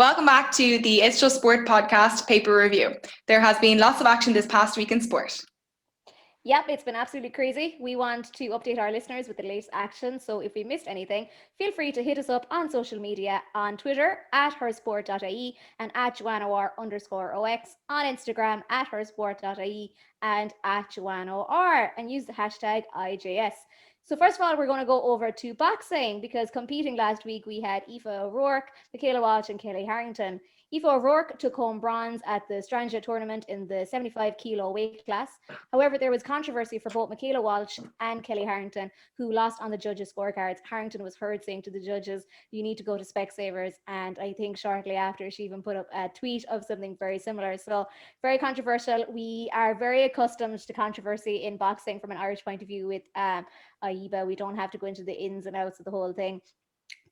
Welcome back to the It's Just Sport podcast paper review. There has been lots of action this past week in sport. Yep, it's been absolutely crazy. We want to update our listeners with the latest action. So if we missed anything, feel free to hit us up on social media on Twitter at hersport.ie and at JoanneOR_OX, on Instagram at hersport.ie and at JoanneOR, and use the hashtag IJS. So first of all, we're going to go over to boxing because competing last week we had Aoife O'Rourke, Michaela Walsh and Kelly Harrington. Aoife O'Rourke took home bronze at the Transgender tournament in the 75 kilo weight class. However, there was controversy for both Michaela Walsh and Kelly Harrington, who lost on the judges' scorecards. Harrington was heard saying to the judges, "You need to go to Specsavers," and I think shortly after she even put up a tweet of something very similar. So very controversial. We are very accustomed to controversy in boxing from an Irish point of view with AIBA. We don't have to go into the ins and outs of the whole thing.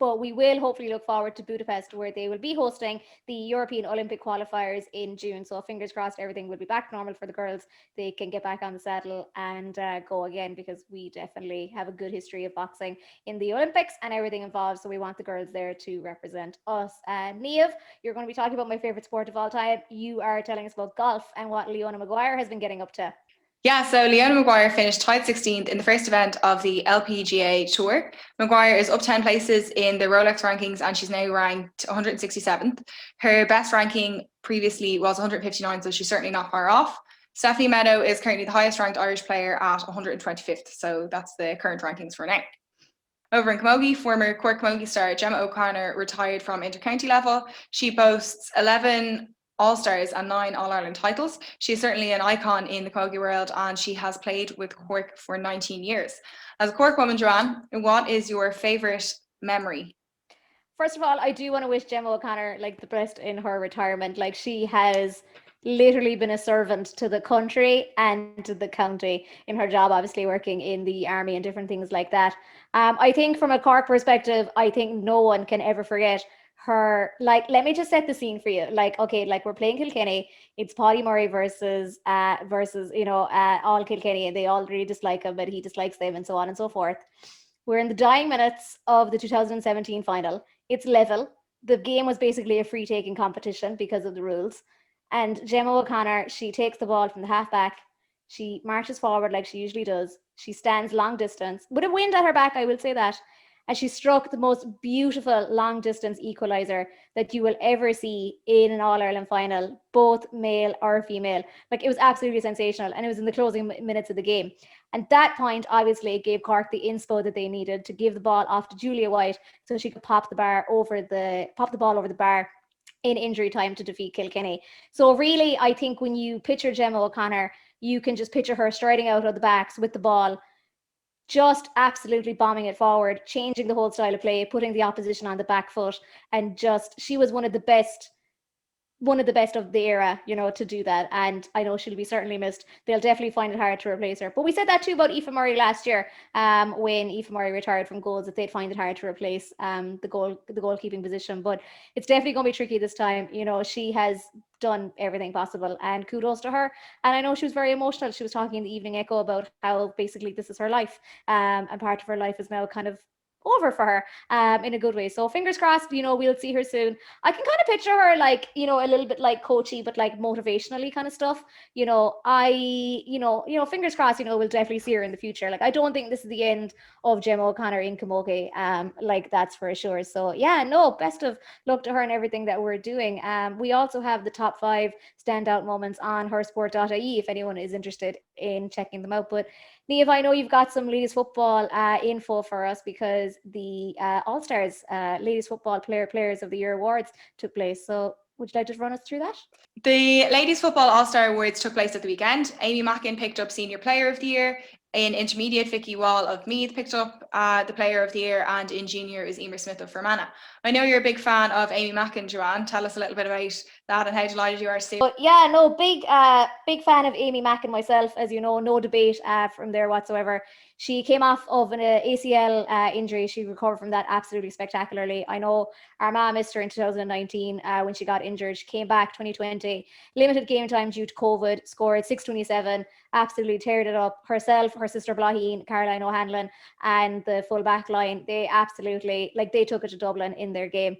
But we will hopefully look forward to Budapest, where they will be hosting the European Olympic qualifiers in June. So fingers crossed everything will be back normal for the girls. They can get back on the saddle and go again, because we definitely have a good history of boxing in the Olympics and everything involved. So we want the girls there to represent us. Niamh, you're going to be talking about my favourite sport of all time. You are telling us about golf and what Leona Maguire has been getting up to. Yeah, so Leona Maguire finished tied 16th in the first event of the LPGA Tour. Maguire is up 10 places in the Rolex rankings and she's now ranked 167th. Her best ranking previously was 159, so she's certainly not far off. Stephanie Meadow is currently the highest ranked Irish player at 125th, so that's the current rankings for now. Over in Camogie, former Cork Camogie star Gemma O'Connor retired from inter-county level. She boasts 11 All-Stars and 9 All-Ireland titles. She's certainly an icon in the camogie world and she has played with Cork for 19 years. As a Cork woman, Joanne, what is your favourite memory? First of all, I do want to wish Gemma O'Connor the best in her retirement. She has literally been a servant to the country and to the county in her job, obviously working in the army and different things like that. I think from a Cork perspective, I think no one can ever forget her. Let me just set the scene for you. We're playing Kilkenny. It's Paddy Murray versus all Kilkenny, and they all really dislike him, but he dislikes them, and so on and so forth. We're in the dying minutes of the 2017 final. It's level. The game was basically a free taking competition because of the rules. And Gemma O'Connor, she takes the ball from the half-back. She marches forward like she usually does. She stands long distance, with a wind at her back, I will say that. And she struck the most beautiful long-distance equaliser that you will ever see in an All-Ireland final, both male or female. It was absolutely sensational, and it was in the closing minutes of the game. And that point, obviously, it gave Cork the inspo that they needed to give the ball off to Julia White so she could pop the ball over the bar in injury time to defeat Kilkenny. So really, I think when you picture Gemma O'Connor, you can just picture her striding out of the backs with the ball, just absolutely bombing it forward, changing the whole style of play, putting the opposition on the back foot, and she was one of the best of the era, to do that. And I know she'll be certainly missed. They'll definitely find it hard to replace her. But we said that too about Aoife Murray last year, when Aoife Murray retired from goals, that they'd find it hard to replace the goalkeeping position. But it's definitely going to be tricky this time. She has done everything possible, and kudos to her. And I know she was very emotional. She was talking in the Evening Echo about how basically this is her life, and part of her life is now kind of over for her, in a good way. So fingers crossed, we'll see her soon. I can kind of picture her a little bit like coachy, but motivationally kind of stuff. Fingers crossed, we'll definitely see her in the future. I don't think this is the end of Gemma O'Connor in Camogie, that's for sure. So yeah, no, best of luck to her and everything that we're doing. We also have the top 5 standout moments on hersport.ie if anyone is interested in checking them out. But Niamh, I know you've got some ladies football info for us, because the All-Stars Ladies Football Players of the Year awards took place. So would you like to run us through that? The Ladies Football All-Star Awards took place at the weekend. Aimee Mackin picked up Senior Player of the Year. In intermediate, Vicky Wall of Meath picked up the Player of the Year, and in junior is Emer Smith of Fermanagh. I know you're a big fan of Aimee Mackin, Joanne. Tell us a little bit about that and how delighted you are to see. But yeah, no, big fan of Aimee, Mack and myself, as you know, no debate from there whatsoever. She came off of an ACL injury. She recovered from that absolutely spectacularly. I know our mom missed her in 2019 when she got injured. She came back 2020, limited game time due to COVID, scored 627, absolutely teared it up. Herself, her sister Blaheen, Caroline O'Hanlon, and the full back line, they absolutely, like, they took it to Dublin in their game.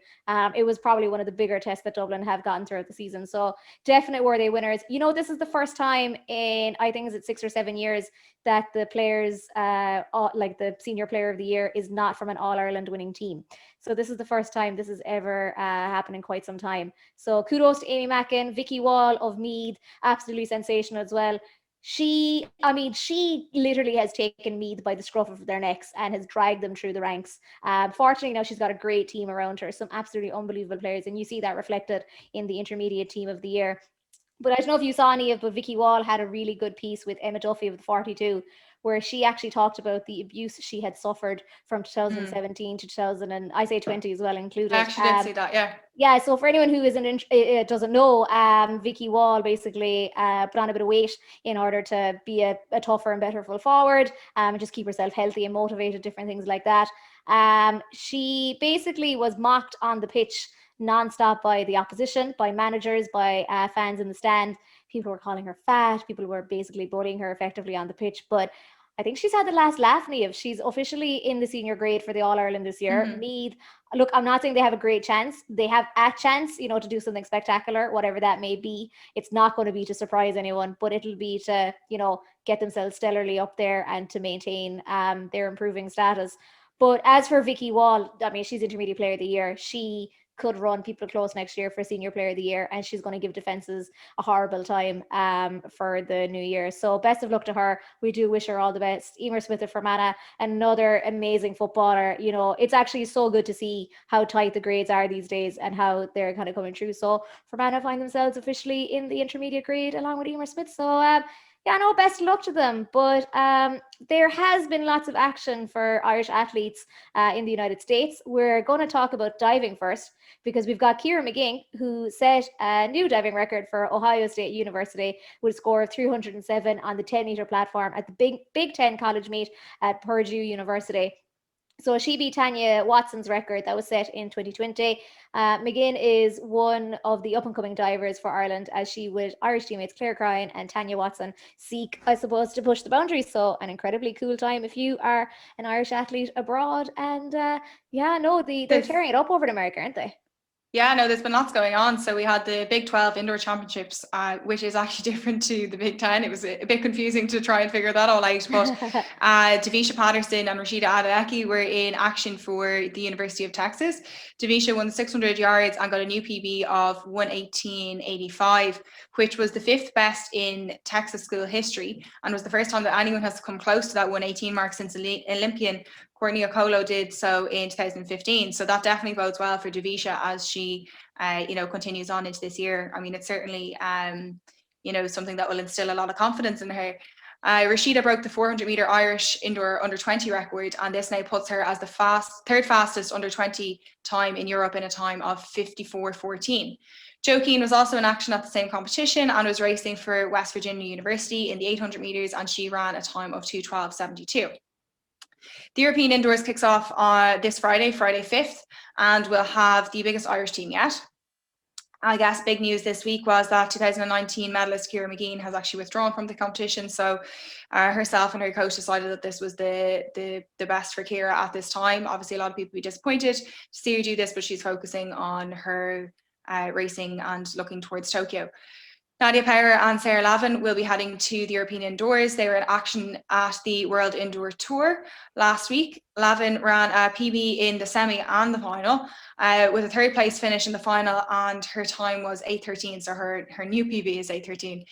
It was probably one of the bigger tests that Dublin have gotten throughout the season. So definite were they winners. You know, this is the first time in, I think, is it 6 or 7 years that the players, like the senior player of the year, is not from an All-Ireland winning team. So this is the first time this has ever happened in quite some time. So kudos to Aimee Mackin, Vicky Wall of Meath, absolutely sensational as well. She literally has taken Meath by the scruff of their necks and has dragged them through the ranks. Fortunately, now she's got a great team around her, some absolutely unbelievable players, and you see that reflected in the intermediate team of the year. But I don't know if you saw any of, but Vicky Wall had a really good piece with Emma Duffy of the 42, where she actually talked about the abuse she had suffered from 2017 to 2020 as well included. I actually did see that, yeah. Yeah, so for anyone who doesn't know, Vicky Wall basically put on a bit of weight in order to be a tougher and better full forward, and just keep herself healthy and motivated, different things like that. She basically was mocked on the pitch non-stop by the opposition, by managers, by fans in the stand. People were calling her fat. People were basically bullying her effectively on the pitch. But I think she's had the last laugh, Niamh. She's officially in the senior grade for the All-Ireland this year. Meath, look, I'm not saying they have a great chance. They have a chance, you know, to do something spectacular, whatever that may be. It's not going to be to surprise anyone, but it'll be to, you know, get themselves stellarly up there and to maintain their improving status. But as for Vicky Wall, I mean, she's intermediate player of the year. She could run people close next year for senior player of the year, and she's going to give defenses a horrible time for the new year. So best of luck to her. We do wish her all the best. Emer Smith of Fermanagh, another amazing footballer. You know, it's actually so good to see how tight the grades are these days and how they're kind of coming through. So Fermanagh find themselves officially in the intermediate grade along with Emer Smith. So yeah, no, best of luck to them. But there has been lots of action for Irish athletes in the United States. We're going to talk about diving first, because we've got Ciara McGing, who set a new diving record for Ohio State University with a score of 307 on the 10-meter platform at the Big Ten college meet at Purdue University. So she beat Tanya Watson's record that was set in 2020. McGinn is one of the up-and-coming divers for Ireland, as she, with Irish teammates Claire Cryan and Tanya Watson, seek, I suppose, to push the boundaries. So an incredibly cool time if you are an Irish athlete abroad. And yeah, no, they're tearing it up over in America, aren't they? Yeah, no, there's been lots going on. So we had the Big 12 Indoor Championships, which is actually different to the Big 10. It was a bit confusing to try and figure that all out. But Davisha Patterson and Rashida Adeyeki were in action for the University of Texas. Davisha won 600 yards and got a new PB of 1:18.85, which was the 5th best in Texas school history, and was the first time that anyone has come close to that 1:18 mark since Olympian Courtney Okolo did so in 2015. So that definitely bodes well for Davisha as she, continues on into this year. I mean, it's certainly, something that will instill a lot of confidence in her. Rashida broke the 400-meter Irish indoor under 20 record, and this now puts her as the third fastest under 20 time in Europe in a time of 54:14. Jo Keane was also in action at the same competition and was racing for West Virginia University in the 800 meters, and she ran a time of 2:12.72. The European Indoors kicks off this Friday 5th, and we'll have the biggest Irish team yet. I guess big news this week was that 2019 medalist Ciara McGing has actually withdrawn from the competition. So herself and her coach decided that this was the best for Ciara at this time. Obviously, a lot of people will be disappointed to see her do this, but she's focusing on her racing and looking towards Tokyo. Nadia Power and Sarah Lavin will be heading to the European Indoors. They were in action at the World Indoor Tour last week. Lavin ran a PB in the semi and the final, with a 3rd place finish in the final, and her time was 8:13. So her new PB is 8:13.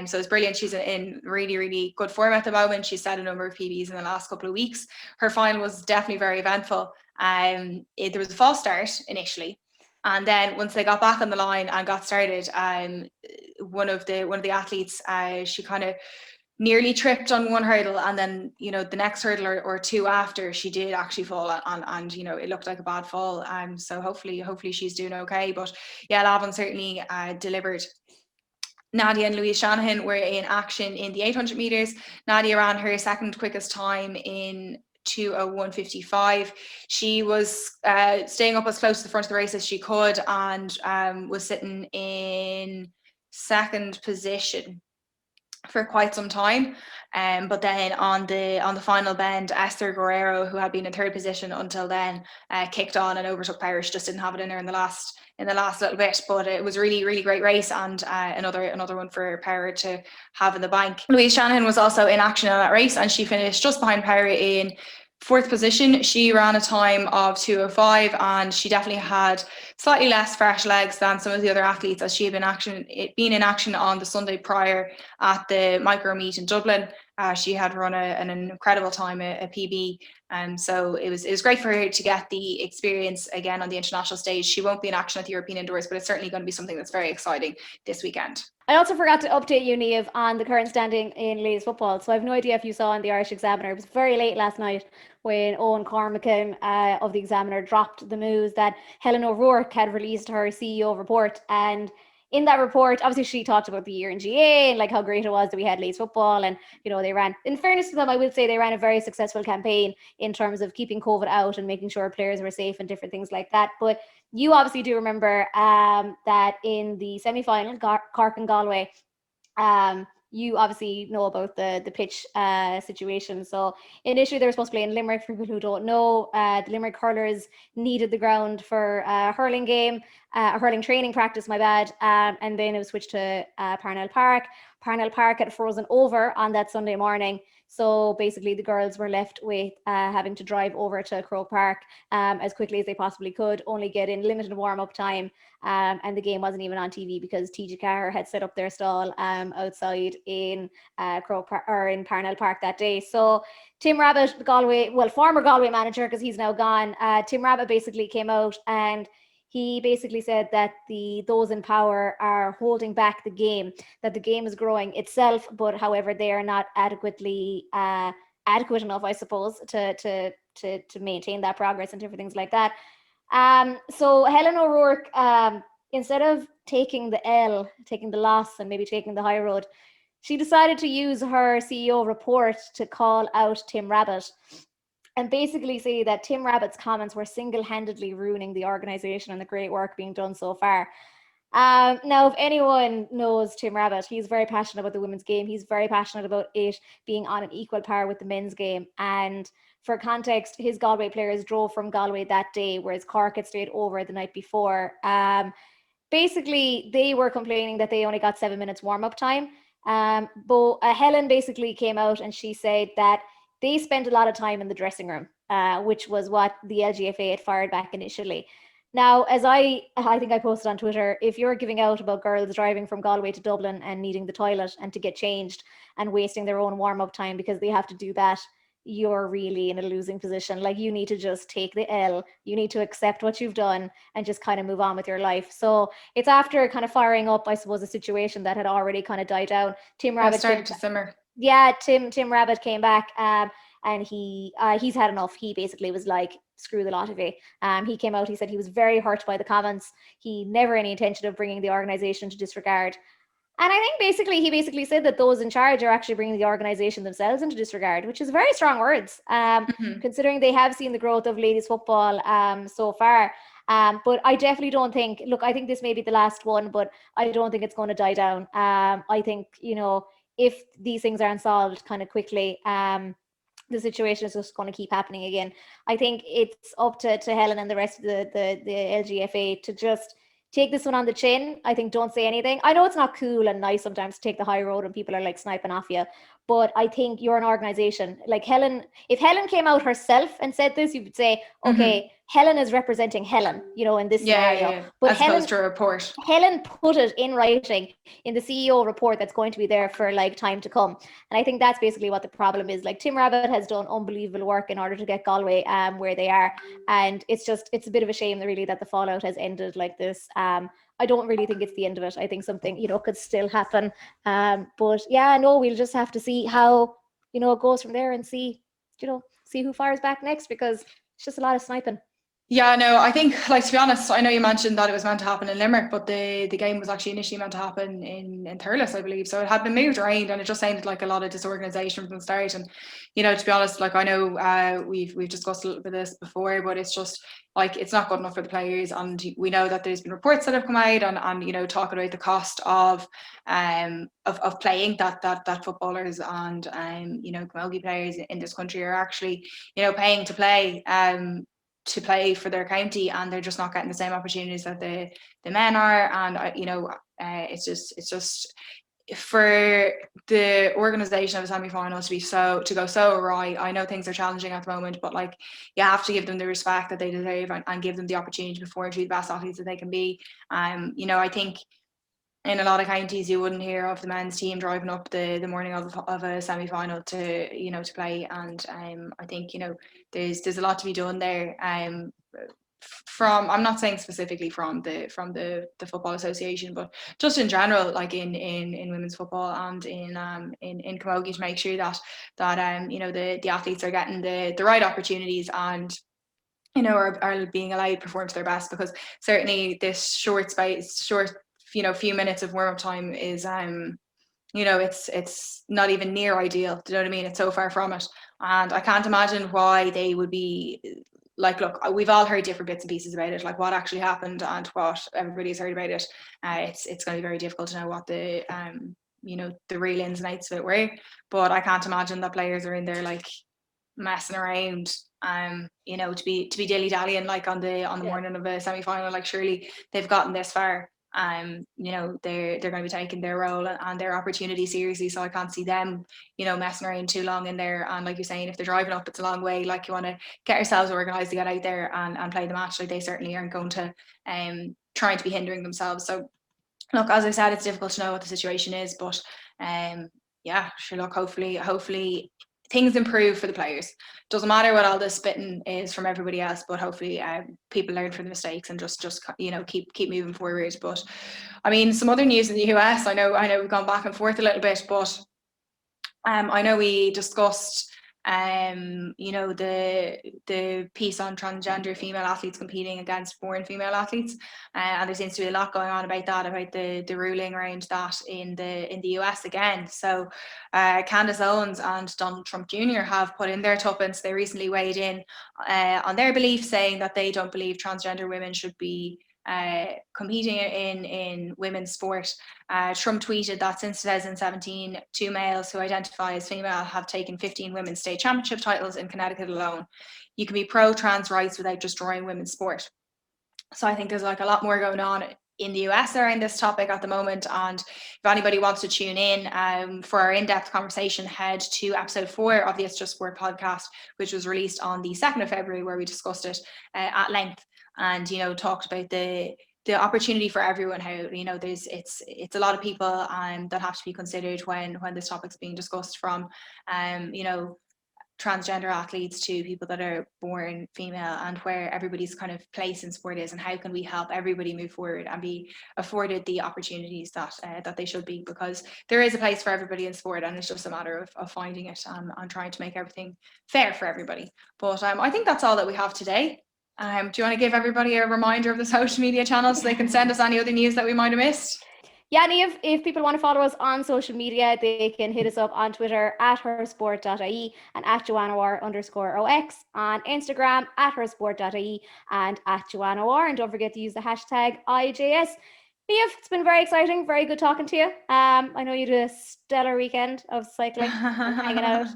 So it's brilliant. She's in really, really good form at the moment. She's set a number of PBs in the last couple of weeks. Her final was definitely very eventful. There was a false start initially, and then once they got back on the line and got started, one of the athletes, she kind of nearly tripped on one hurdle, and then the next hurdle or two after, she did actually fall on, and it looked like a bad fall. So hopefully she's doing okay. But yeah, Lavon certainly delivered. Nadia and Louise Shanahan were in action in the 800 meters. Nadia ran her second quickest time in 2:01:55. She was staying up as close to the front of the race as she could, and was sitting in second position for quite some time. But then on the final bend, Esther Guerrero, who had been in third position until then, kicked on and overtook Power. She just didn't have it in her in the last little bit. But it was a really, really great race, and another one for Power to have in the bank. Louise Shanahan was also in action in that race, and she finished just behind Power in fourth position. She ran a time of 2:05, and she definitely had slightly less fresh legs than some of the other athletes, as she had been in action on the Sunday prior at the micro meet in Dublin. She had run an incredible time, a PB, and so it was great for her to get the experience again on the international stage. She won't be in action at the European Indoors, but it's certainly going to be something that's very exciting this weekend. I also forgot to update you, Niamh, on the current standing in ladies football. So I have no idea if you saw in the Irish Examiner. It was very late last night when Owen Cormacan of the Examiner dropped the news that Helen O'Rourke had released her CEO report. And in that report, obviously she talked about the year in GA and like how great it was that we had ladies football, and they ran, in fairness to them, I would say they ran a very successful campaign in terms of keeping COVID out and making sure players were safe and different things like that. But you obviously do remember that in the semi-final, Cork and Galway, you obviously know about the pitch situation. So initially they were supposed to play in Limerick. For people who don't know, the Limerick hurlers needed the ground for a hurling game, a hurling training practice, and then it was switched to Parnell Park. Parnell Park had frozen over on that Sunday morning. So basically the girls were left with having to drive over to Croke Park as quickly as they possibly could, only get in limited warm-up time, and the game wasn't even on TV because TG Carr had set up their stall outside in Croke Park, or in Parnell Park that day. So Tim Rabbitt, former Galway manager, because he's now gone, Tim Rabbitt basically came out and he basically said that those in power are holding back the game, that the game is growing itself, but however, they are not adequate enough, I suppose, to maintain that progress and different things like that. So Helen O'Rourke, instead of taking the loss and maybe taking the high road, she decided to use her CEO report to call out Tim Rabbitt and basically say that Tim Rabbitt's comments were single-handedly ruining the organization and the great work being done so far. Now, if anyone knows Tim Rabbitt, he's very passionate about the women's game. He's very passionate about it being on an equal par with the men's game. And for context, his Galway players drove from Galway that day, whereas Cork had stayed over the night before. Basically, they were complaining that they only got 7 minutes warm-up time. But Helen basically came out and she said that they spent a lot of time in the dressing room, which was what the LGFA had fired back initially. Now, as I think I posted on Twitter, if you're giving out about girls driving from Galway to Dublin and needing the toilet and to get changed and wasting their own warm-up time because they have to do that, you're really in a losing position. Like, you need to just take the L. You need to accept what you've done and just kind of move on with your life. So it's after kind of firing up, I suppose, a situation that had already kind of died down. Tim Rabbitt started to simmer. Yeah, Tim Rabbitt came back and he's had enough. He basically was like, screw the lot of it. He came out, he said he was very hurt by the comments. He never any intention of bringing the organization to disregard. And I think he basically said that those in charge are actually bringing the organization themselves into disregard, which is very strong words, considering they have seen the growth of ladies football so far. But I definitely don't think, I think this may be the last one, but I don't think it's going to die down. I think, if these things aren't solved kind of quickly, the situation is just going to keep happening again. I think it's up to Helen and the rest of the LGFA to just take this one on the chin. I think don't say anything. I know it's not cool and nice sometimes to take the high road and people are like sniping off you, but I think you're an organization. Like Helen, if Helen came out herself and said this, you would say, okay, Helen is representing Helen, in this scenario. Yeah. But as opposed to a report. Helen put it in writing in the CEO report that's going to be there for like time to come. And I think that's basically what the problem is. Like, Tim Rabbitt has done unbelievable work in order to get Galway where they are. And it's a bit of a shame really that the fallout has ended like this. I don't really think it's the end of it. I think something, you know, could still happen. But yeah, no, we'll just have to see how, you know, it goes from there and see, you know, see who fires back next, because it's just a lot of sniping. Yeah, no, I think, like, to be honest, I know you mentioned that it was meant to happen in Limerick, but the game was actually initially meant to happen in Thurles, I believe. So it had been moved around, and it just sounded like a lot of disorganisation from the start. And, you know, to be honest, like, I know we've discussed a little bit of this before, but it's just like, it's not good enough for the players. And we know that there's been reports that have come out and you know, talking about the cost of playing, that footballers and you know, camogie players in this country are actually, you know, paying to play for their county, and they're just not getting the same opportunities that the men are. And you know, it's just for the organisation of a semi-final to go so awry. I know things are challenging at the moment, but like, you have to give them the respect that they deserve, and give them the opportunity to perform, to be the best athletes that they can be. You know, I think in a lot of counties you wouldn't hear of the men's team driving up the morning of a semi-final to, you know, to play. And I think, you know, there's a lot to be done there. From, I'm not saying specifically from the Football Association, but just in general, like in women's football and in camogie, to make sure that you know, the athletes are getting the right opportunities, and you know, are being allowed to perform to their best. Because certainly this short, you know, few minutes of warm-up time is you know, it's not even near ideal. Do you know what I mean? It's so far from it. And I can't imagine why they would be like, look, we've all heard different bits and pieces about it, like what actually happened and what everybody's heard about it. It's going to be very difficult to know what the you know, the real ins and outs of it were. But I can't imagine that players are in there like messing around, you know, to be dilly-dallying like on the morning of a semi-final. Like, surely they've gotten this far. You know, they're going to be taking their role and their opportunity seriously, so I can't see them, you know, messing around too long in there. And like you're saying, if they're driving up, it's a long way. Like, you want to get yourselves organised to get out there and play the match. Like, they certainly aren't going to trying to be hindering themselves. So look, as I said, it's difficult to know what the situation is, but yeah, sure, look, hopefully things improve for the players. Doesn't matter what all this spitting is from everybody else, but hopefully people learn from the mistakes and just you know, keep moving forward. But I mean, some other news in the US, I know we've gone back and forth a little bit, but I know we discussed you know, the piece on transgender female athletes competing against born female athletes, and there seems to be a lot going on about that, about the ruling around that in the US again. So Candace Owens and Donald Trump Jr. have put in their tuppence. They recently weighed in on their belief, saying that they don't believe transgender women should be competing in women's sport. Trump tweeted that since 2017, 2 males who identify as female have taken 15 women's state championship titles in Connecticut alone. You can be pro-trans rights without destroying women's sport. So I think there's like a lot more going on in the US around this topic at the moment. And if anybody wants to tune in for our in-depth conversation, head to episode 4 of the It's Just Sport podcast, which was released on the 2nd of February, where we discussed it at length, and, you know, talked about the opportunity for everyone, how, you know, it's a lot of people that have to be considered when this topic's being discussed, from you know, transgender athletes to people that are born female, and where everybody's kind of place in sport is, and how can we help everybody move forward and be afforded the opportunities that they should be, because there is a place for everybody in sport, and it's just a matter of finding it and trying to make everything fair for everybody. But I think that's all that we have today. Do you want to give everybody a reminder of the social media channels so they can send us any other news that we might have missed? Yeah, Niamh, if people want to follow us on social media, they can hit us up on Twitter at hersport.ie and at JoannaWar_OX, on Instagram at hersport.ie and at JoannaWar. And don't forget to use the hashtag IJS. Niamh, it's been very exciting, very good talking to you. I know you did a stellar weekend of cycling and hanging out.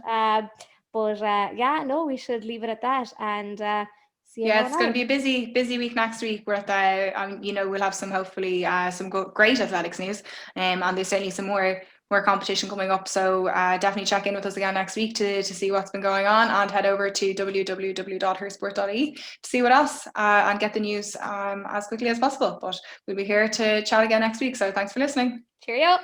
But yeah, no, we should leave it at that. And yeah, it's going to be a busy week next week. We're at you know, we'll have some, hopefully some great athletics news, and there's certainly some more competition coming up. So definitely check in with us again next week to see what's been going on, and head over to www.hersport.ie to see what else and get the news as quickly as possible. But we'll be here to chat again next week. So thanks for listening. Cheerio.